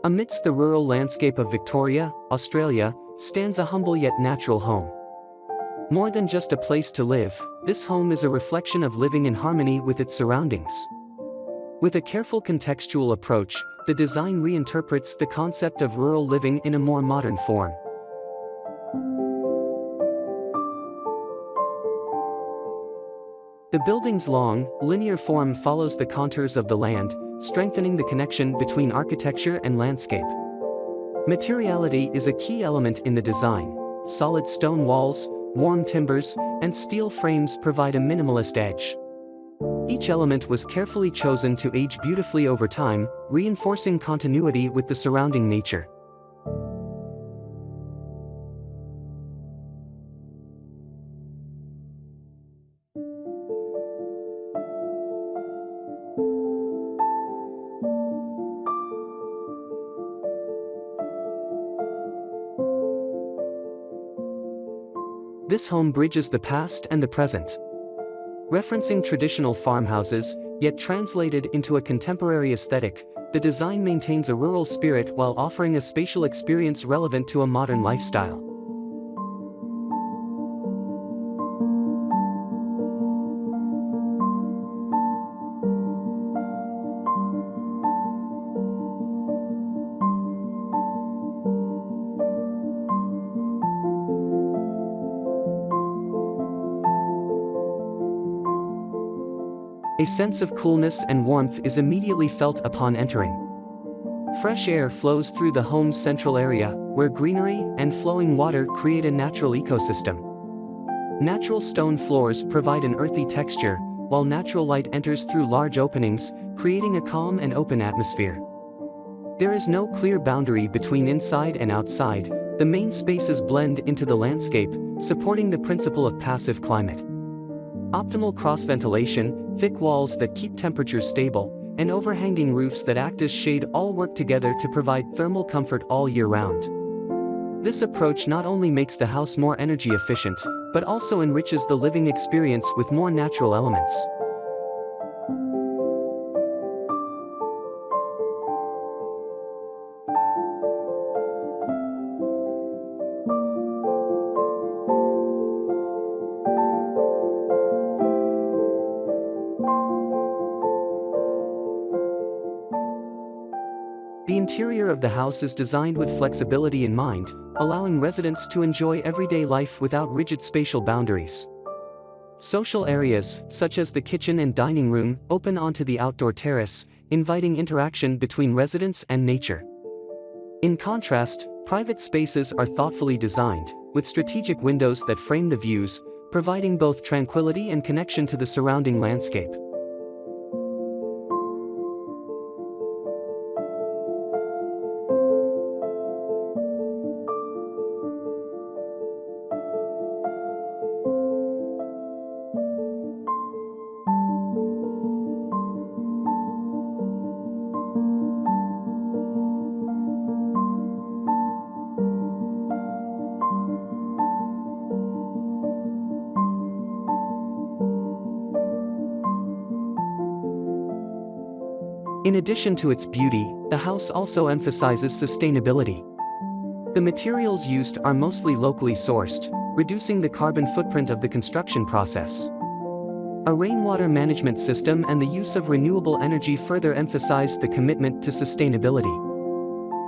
Amidst the rural landscape of Victoria, Australia, stands a humble yet natural home. More than just a place to live, this home is a reflection of living in harmony with its surroundings. With a careful contextual approach, the design reinterprets the concept of rural living in a more modern form. The building's long, linear form follows the contours of the land, strengthening the connection between architecture and landscape. Materiality is a key element in the design. Solid stone walls, warm timbers, and steel frames provide a minimalist edge. Each element was carefully chosen to age beautifully over time, reinforcing continuity with the surrounding nature. This home bridges the past and the present. Referencing traditional farmhouses, yet translated into a contemporary aesthetic, the design maintains a rural spirit while offering a spatial experience relevant to a modern lifestyle. A sense of coolness and warmth is immediately felt upon entering. Fresh air flows through the home's central area, where greenery and flowing water create a natural ecosystem. Natural stone floors provide an earthy texture, while natural light enters through large openings, creating a calm and open atmosphere. There is no clear boundary between inside and outside. The main spaces blend into the landscape, supporting the principle of passive climate. Optimal cross-ventilation, thick walls that keep temperature stable, and overhanging roofs that act as shade all work together to provide thermal comfort all year round. This approach not only makes the house more energy efficient, but also enriches the living experience with more natural elements. The interior of the house is designed with flexibility in mind, allowing residents to enjoy everyday life without rigid spatial boundaries. Social areas, such as the kitchen and dining room, open onto the outdoor terrace, inviting interaction between residents and nature. In contrast, private spaces are thoughtfully designed, with strategic windows that frame the views, providing both tranquility and connection to the surrounding landscape. In addition to its beauty, the house also emphasizes sustainability. The materials used are mostly locally sourced, reducing the carbon footprint of the construction process. A rainwater management system and the use of renewable energy further emphasize the commitment to sustainability.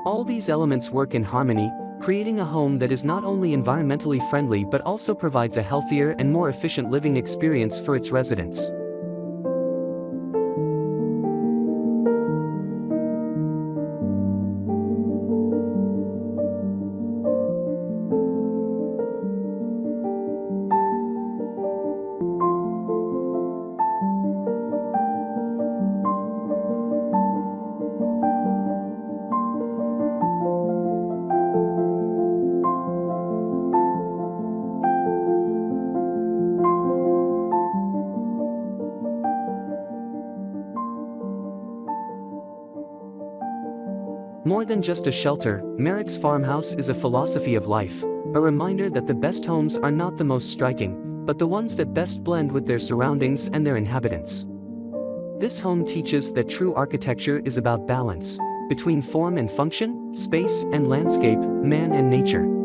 All these elements work in harmony, creating a home that is not only environmentally friendly but also provides a healthier and more efficient living experience for its residents. More than just a shelter, Merricks Farmhouse is a philosophy of life, a reminder that the best homes are not the most striking, but the ones that best blend with their surroundings and their inhabitants. This home teaches that true architecture is about balance, Between form and function, space and landscape, man and nature.